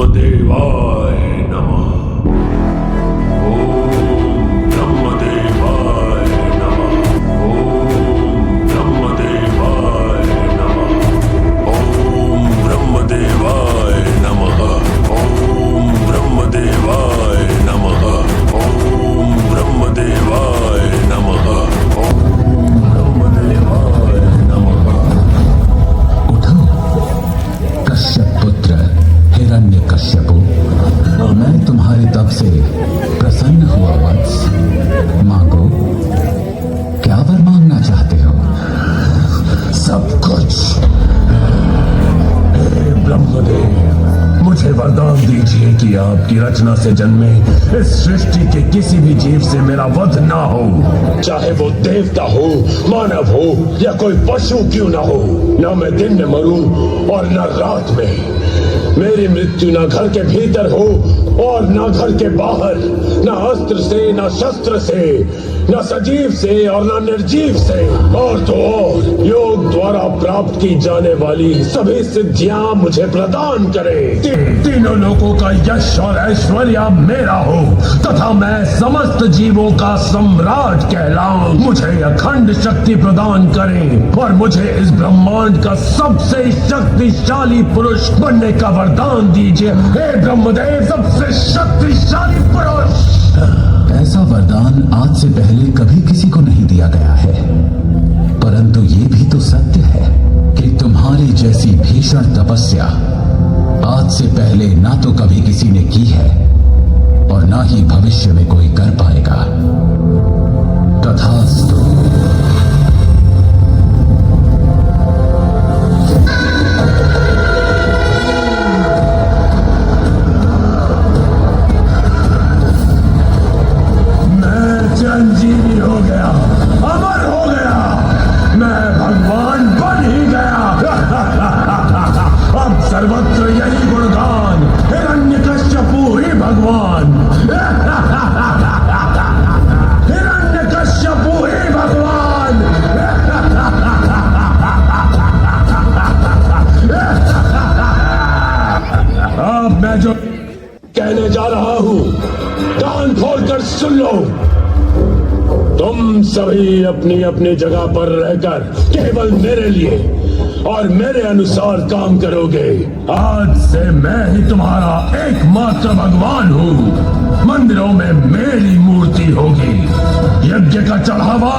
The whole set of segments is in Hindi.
ब्रह्मदेवाय नमः। ओम ब्रह्मदेवाय नमः। ओम ब्रह्मदेवाय नमः। ओम ब्रह्मदेवाय नमः। ओम ब्रह्मदेवाय नमः। ओम ब्रह्मदेवाय नमः। ओम ब्रह्मदेवाय नमः। उठो कश्यप पुत्र हिरण्यकश्यपु, मैं तुम्हारे तप से प्रसन्न हुआ वत्स। मांगो, क्या वर मांगना चाहते हो? सब कुछ। हे ब्रह्मदेव, मुझे वरदान दीजिए कि आपकी रचना से जन्मे इस सृष्टि के किसी भी जीव से मेरा वध ना हो, चाहे वो देवता हो, मानव हो या कोई पशु क्यों ना हो। ना मैं दिन में मरूं और न रात में। मेरी मृत्यु ना घर के भीतर हो और ना घर के बाहर, ना अस्त्र से, ना शस्त्र से, ना सजीव से और ना निर्जीव से। और तो और योग द्वारा प्राप्त की जाने वाली सभी सिद्धियां मुझे प्रदान करे। तीनों लोगों का यश और ऐश्वर्य मेरा हो तथा मैं समस्त जीवों का सम्राट कहलाऊं। मुझे अखंड शक्ति प्रदान करें और मुझे इस ब्रह्मांड का सबसे शक्तिशाली पुरुष बनने का वरदान दीजिए। हे ब्रह्मदेव, सबसे शक्तिशाली पुरुष। ऐसा वरदान आज से पहले कभी किसी को नहीं दिया गया है, परंतु ये भी तो सत्य है कि तुम्हारी जैसी भीषण तपस्या आज से पहले ना तो कभी किसी ने की है और ना ही भविष्य में कोई कर पाएगा। तथास्तु। चिरंजीवी हो गया, अमर हो गया, मैं भगवान बन ही गया। अब सर्वत्र यही गुणगान, हिरण्यकश्यपु ही भगवान। हिरण्यकश्यपु ही भगवान। अब मैं जो कहने जा रहा हूं, कान खोलकर सुन लो। तुम सभी अपनी अपनी जगह पर रहकर केवल मेरे लिए और मेरे अनुसार काम करोगे। आज से मैं ही तुम्हारा एकमात्र भगवान हूँ। मंदिरों में मेरी मूर्ति होगी, यज्ञ का चढ़ावा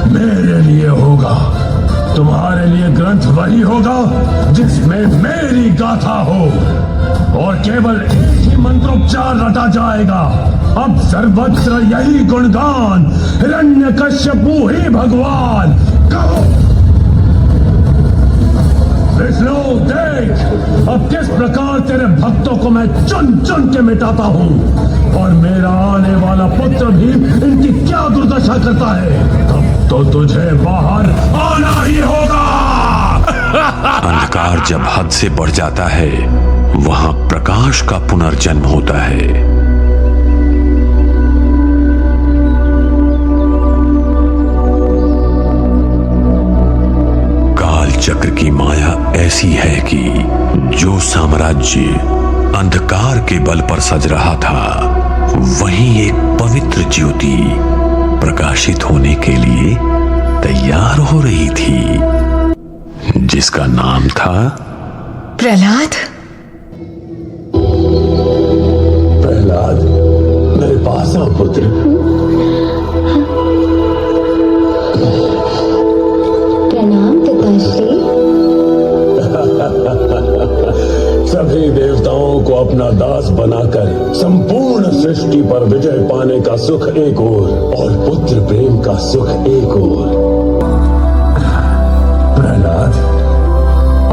मेरे लिए होगा, तुम्हारे लिए ग्रंथ वही होगा जिसमें मेरी गाथा हो और केवल एक ही मंत्रोच्चार रटा जाएगा। अब सर्वत्र यही गुणगान, हिरण्यकश्यपु ही भगवान। कहो विष्णु, देख अब किस प्रकार तेरे भक्तों को मैं चुन चुन के मिटाता हूँ और मेरा आने वाला पुत्र भी इनकी क्या दुर्दशा करता है। अब तो तुझे बाहर आना ही होगा। अंधकार जब हद से बढ़ जाता है, वहां प्रकाश का पुनर्जन्म होता है। काल चक्र की माया ऐसी है कि जो साम्राज्य अंधकार के बल पर सज रहा था, वहीं एक पवित्र ज्योति प्रकाशित होने के लिए तैयार हो रही थी, जिसका नाम था प्रहलाद। प्रहलाद, मेरे पास आओ पुत्र। प्रणाम पिताश्री। सभी देवताओं को अपना दास बनाकर संपूर्ण सृष्टि पर विजय पाने का सुख एक और पुत्र प्रेम का सुख एक और। प्रहलाद,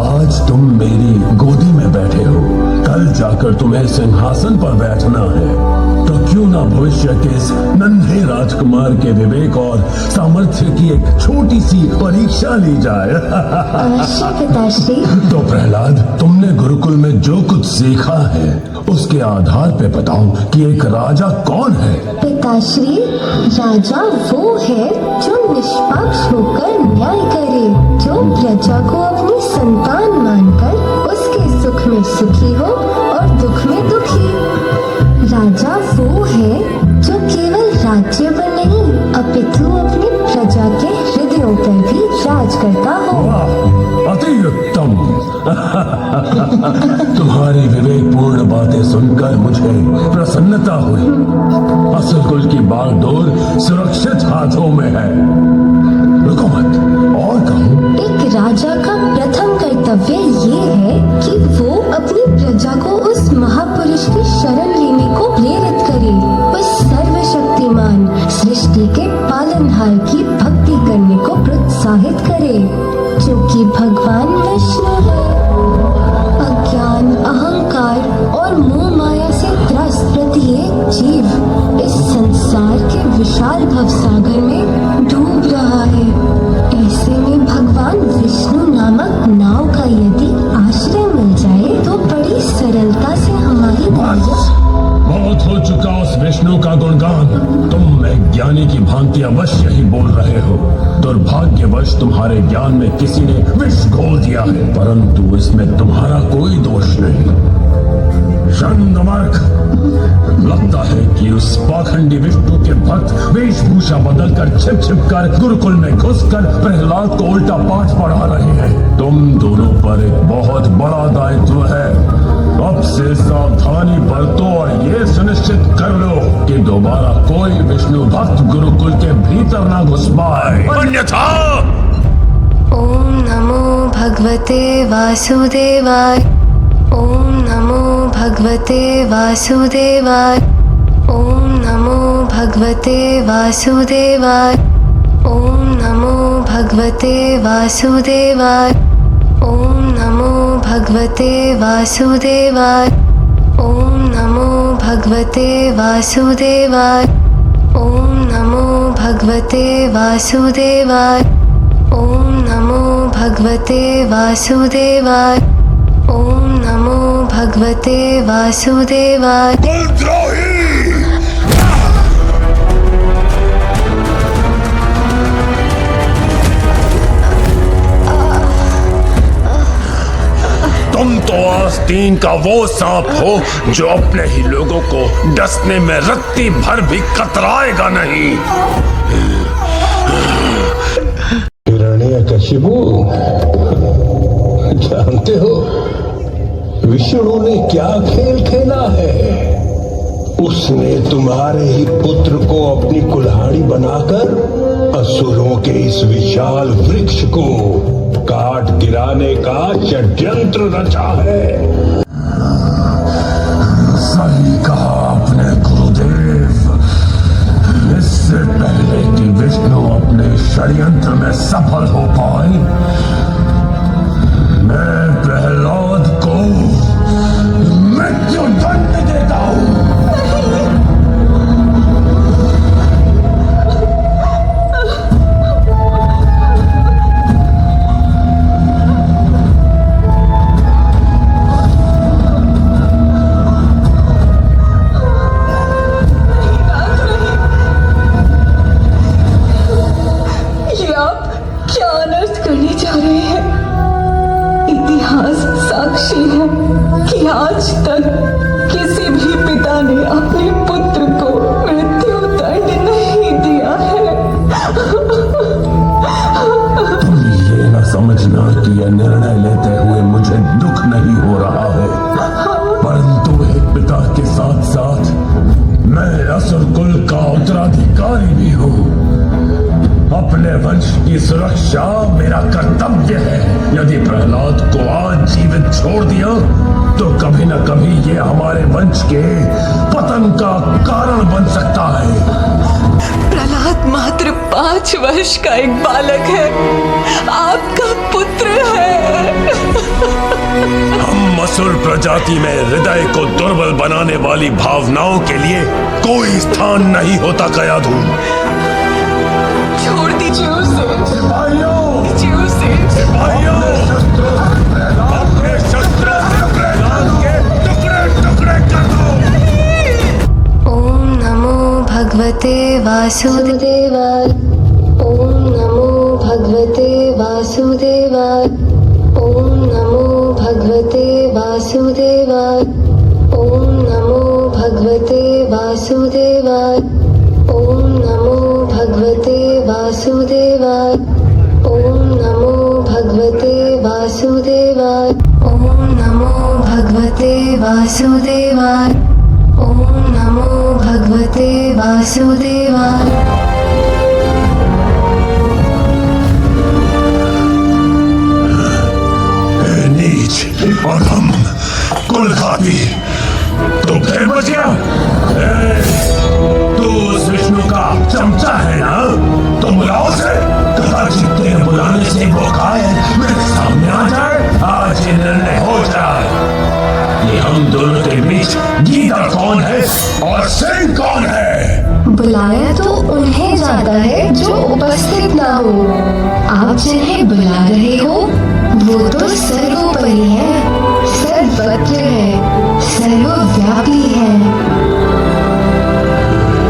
आज तुम मेरी गोदी में बैठे हो, कल जाकर तुम्हें सिंहासन पर बैठना है। तो क्यों ना भविष्य के इस नन्हे राजकुमार के विवेक और सामर्थ्य की एक छोटी सी परीक्षा ली जाए। अवश्य पिताश्री। तो प्रहलाद, तुमने गुरुकुल में जो कुछ सीखा है उसके आधार पे बताओ कि एक राजा कौन है। पिताश्री, राजा वो है जो निष्पक्ष होकर न्याय करे, जो प्रजा को अपनी संतान मानकर उसके सुख में सुखी हो और दुख करता हो। वाह, अति उत्तम। तुम्हारी विवेकपूर्ण बातें सुनकर मुझे प्रसन्नता हुई। असुरकुल की बागडोर सुरक्षित हाथों में है। रुको मत, और कहो। एक राजा का प्रथम कर्तव्य ये है कि वो अपनी प्रजा को उस महापुरुष की शरण लेने को प्रेरित करे, उस सर्वशक्तिमान सृष्टि के पालनहार की भक्ति करने को प्रोत्साहित करे, जो कि भगवान विष्णु है। अज्ञान, अहंकार और मोह माया से त्रस्त प्रत्येक जीव इस संसार के विशाल भवसागर में डूब रहा है। ऐसे में भगवान विष्णु नामक नाव का यदि आश्रय मिल जाए तो बड़ी सरलता से हमारी बस, बहुत हो चुका उस विष्णु का गुणगान। तुम एक ज्ञानी की भांति अवश्य ही बोल रहे हो। दुर्भाग्यवश तुम्हारे ज्ञान में किसी ने विष घोल दिया है, परंतु इसमें तुम्हारा कोई दोष नहीं। शंगमर्क, लगता है कि उस पाखंडी विष्णु के भक्त वेशभूषा बदलकर छिप छिप कर गुरुकुल में घुसकर प्रहलाद को उल्टा पाठ पढ़ा रहे हैं। तुम दोनों पर एक बहुत बड़ा दायित्व है। अब से सावधानी बरतो और ये सुनिश्चित कर लो कि दोबारा कोई विष्णु भक्त गुरुकुल के भीतर ना घुस पाए, अन्यथा। ओम नमो भगवते वासुदेवाय। ओम नमो भगवते वासुदेवाय। ओम नमो भगवते वासुदेवाय। ओम नमो भगवते वासुदेवाय। ओम नमो भगवते वासुदेवाय। ओम नमो भगवते वासुदेवाय। ओम नमो भगवते वासुदेवाय। ओम नमो भगवते वासुदेवाय। ओम नमो भगवते वासुदेवाय। कुलद्रोही! तुम तो आस्तीन का वो सांप हो जो अपने ही लोगों को डसने में रत्ती भर भी कतराएगा नहीं। हिरण्यकशिपु, जानते हो विष्णु ने क्या खेल खेला है? उसने तुम्हारे ही पुत्र को अपनी कुल्हाड़ी बनाकर असुरों के इस विशाल वृक्ष को काट गिराने का षड्यंत्र रचा है। सही कहा आपने गुरुदेव। इससे पहले कि विष्णु अपने षड्यंत्र में सफल हो पाए, मैं प्रहलाद को मृत्युदंड देता हूँ। आज तक किसी भी पिता ने अपने पुत्र को मृत्यु दंड नहीं दिया है। तुम ये न समझना कि यह निर्णय लेते हुए मुझे दुख नहीं हो रहा है, परंतु एक पिता के साथ साथ मैं असुर कुल का उत्तराधिकारी भी हूँ। अपने वंश की सुरक्षा मेरा कर्तव्य है। यदि प्रहलाद को आज जीवित छोड़ दिया तो कभी न कभी ये हमारे वंश के पतन का कारण बन सकता है। प्रहलाद मात्र 5 वर्ष का एक बालक है, आपका पुत्र है। हम असुर प्रजाति में हृदय को दुर्बल बनाने वाली भावनाओं के लिए कोई स्थान नहीं होता कयाधु। छोड़ दीजिए उसे। सिपाहियों! दीजिए उसे। सिपाहियों! अपने शस्त्रों से प्रहलाद के टुकड़े-टुकड़े कर दो। ओम नमो भगवते वासुदेवाय। ओम नमो भगवते वासुदेवाय। ओम नमो भगवते वासुदेवाय। ओम नमो भगवते वासुदेवाय। ओम नमो भगवते वासुदेवाय। ओम नमो भगवते वासुदेवाय। ओम नमो भगवते वासुदेवाय। ओम नमो भगवते वासुदेवाय। नीच और हम कुलघाती, तो फिर बच गया। तू उस विष्णु का चमचा है ना, तो बुलाओ से। कदाचित तेरे बुलाने से वो कायर मेरे सामने आ जाए, आज ये निर्णय हो जाए कि हम दोनों के बीच गीता कौन है और सिंह कौन है। बुलाया तो उन्हें जाता है जो उपस्थित ना हो। आप जिन्हें बुला रहे हो वो तो सर्वोपरि है, सर्वत्र है, सर्वव्यापी है,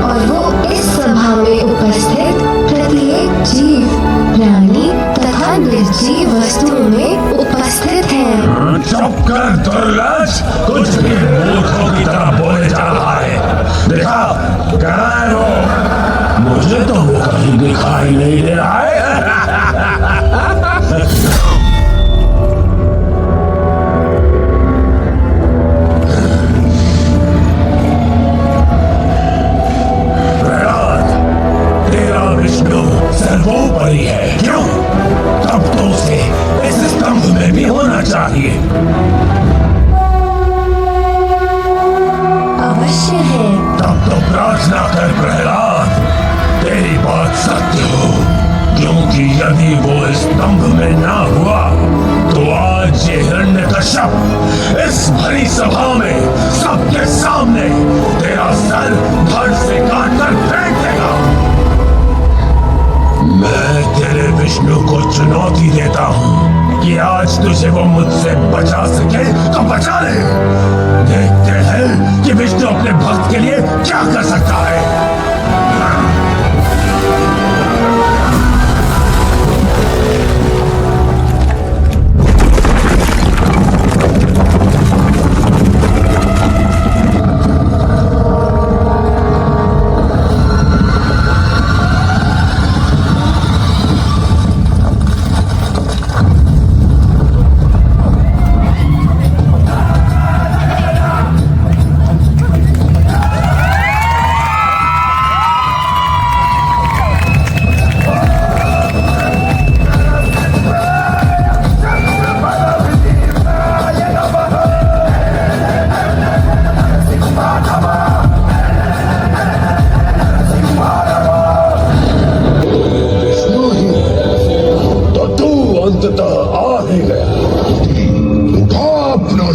और वो इस सभा में उपस्थित प्रत्येक जीव, प्राणी तथा निर्जीव वस्तु में उपस्थित है। चुप कर दुर्लभ, कुछ भी मूर्खों की तरह बोले जा रहा है। देखा कहाँ है वो? मुझे तो वो कहीं दिखाई नहीं दे रहा है। सर्वोपरि है, क्यों? तब तो उसे इस स्तंभ में भी होना चाहिए। अवश्य है। तब तो प्रार्थना कर प्रहलाद, तेरी बात सत्य हो, क्योंकि यदि वो इस स्तंभ में ना हुआ तो आज ये हिरण्यकश्यप इस भरी सभा में सबके सामने तेरा सर धड़ से काट कर फेंक देगा। मैं तेरे विष्णु को चुनौती देता हूँ कि आज तुझे वो मुझसे बचा सके तो बचा ले। देखते हैं कि विष्णु अपने भक्त के लिए क्या कर सकता है।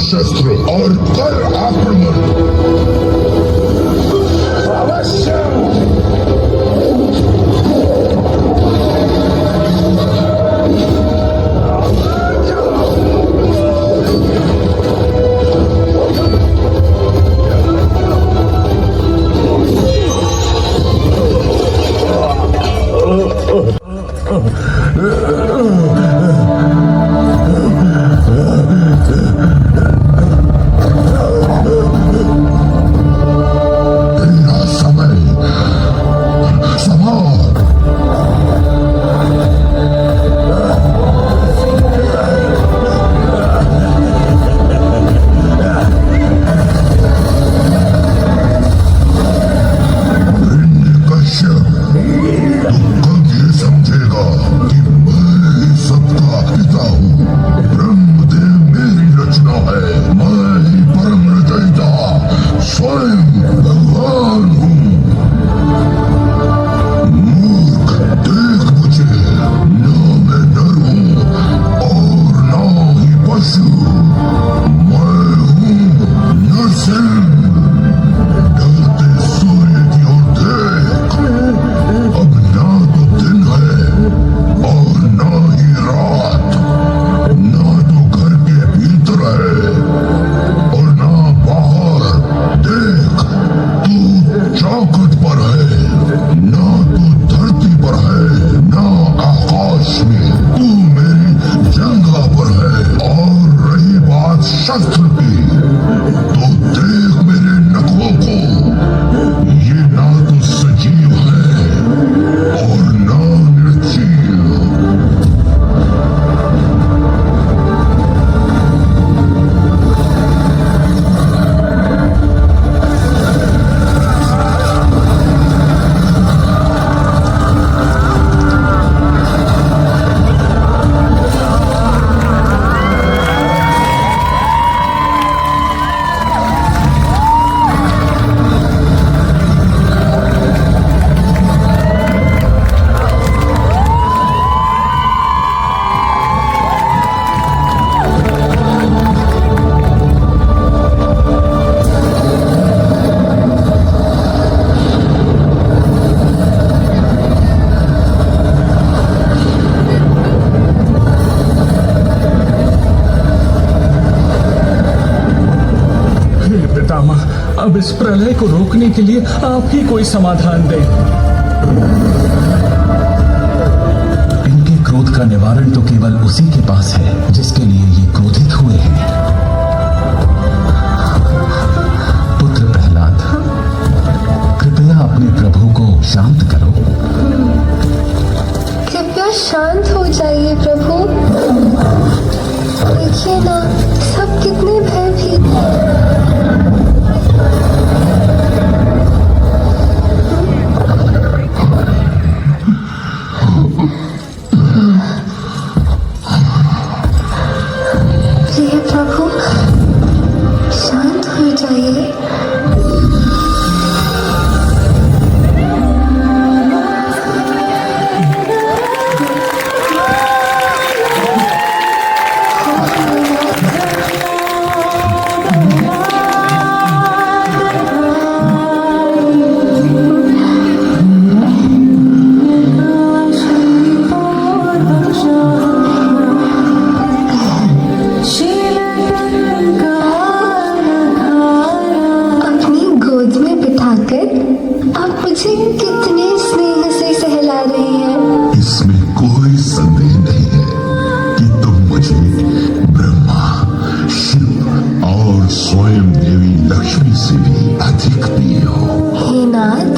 शस्त्र और कर आक्रमण। अवश्य। रामा, अब इस प्रलय को रोकने के लिए आप ही कोई समाधान दें। इनके क्रोध का निवारण तो केवल उसी के पास है जिसके लिए ये क्रोधित हुए हैं। पुत्र प्रहलाद, कृपया अपने प्रभु को शांत करो। कृपया शांत हो जाइए प्रभु। देखिए ना, सब कितने भयभीत। प्रिय प्रभु, शांत हो जाइए। अपनी गोद में बिठाकर आप मुझे कितने स्नेह से सहला रहे हैं। इसमें कोई संदेह नहीं है कि तुम मुझे ब्रह्मा, शिव और स्वयं देवी लक्ष्मी से भी अधिक प्रिय हो। हे नाथ,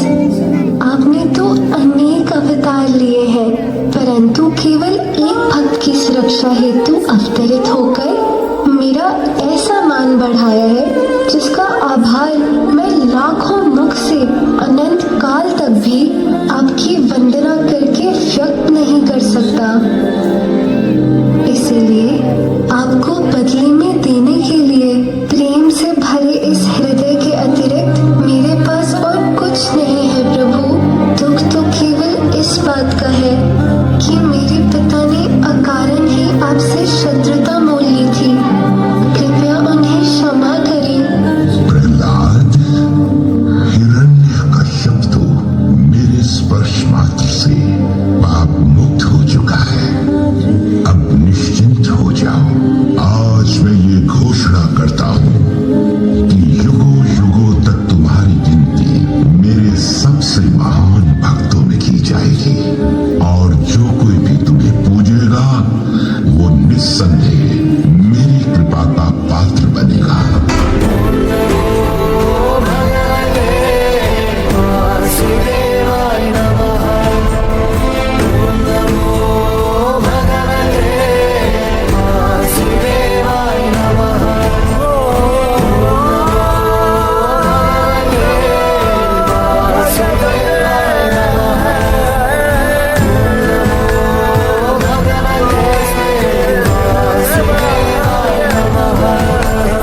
आपने तो अनेक अवतार लिए हैं, परंतु केवल एक भक्त की सुरक्षा हेतु अवतरित होकर मेरा ऐसा मान बढ़ाया है जिसका आभार मैं लाखों मुख से अनंत काल तक भी आपकी वंदना करके व्यक्त नहीं कर सकता। इसीलिए आपको बदले में देने के लिए प्रेम से भरे इस हृदय के अतिरिक्त मेरे पास और कुछ नहीं है प्रभु। दुख तो केवल इस बात का है कि मेरे पिता ने अकारण ही आपसे शत्रुता मोल ली थी। कृपया उन्हें क्षमा करें। प्रहलाद, हिरण्यकश्यप तो मेरे स्पर्श मात्र से पाप मुक्त हो चुका है। अब निश्चिंत हो जाओ। आज मैं ये घोषणा करता हूँ कि युगों युगों तक तुम्हारी गिनती मेरे सबसे महान भक्तों में की जाएगी, और जो कोई भी तुम्हें पूजेगा वो निस्संदेह मेरी कृपा का पात्र बनेगा।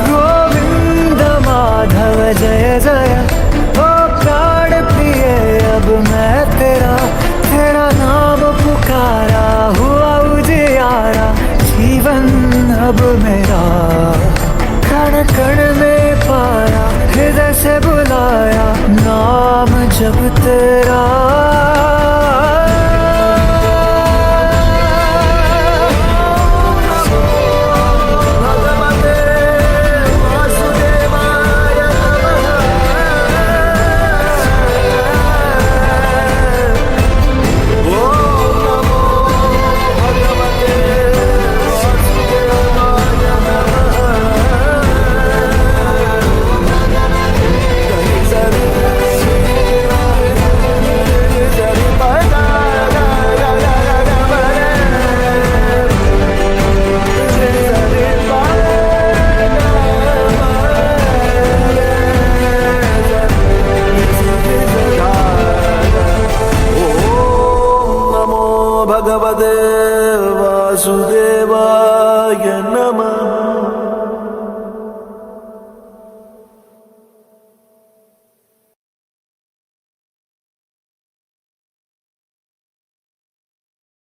गोविंद माधव जय जय, ओ प्राण प्रिय अब मैं तेरा नाम पुकारा, हुआ उजियारा जीवन अब मेरा। कण कण में पारा, हृदय से बुलाया नाम जब तेरा। भगवते वासुदेवाय नमः।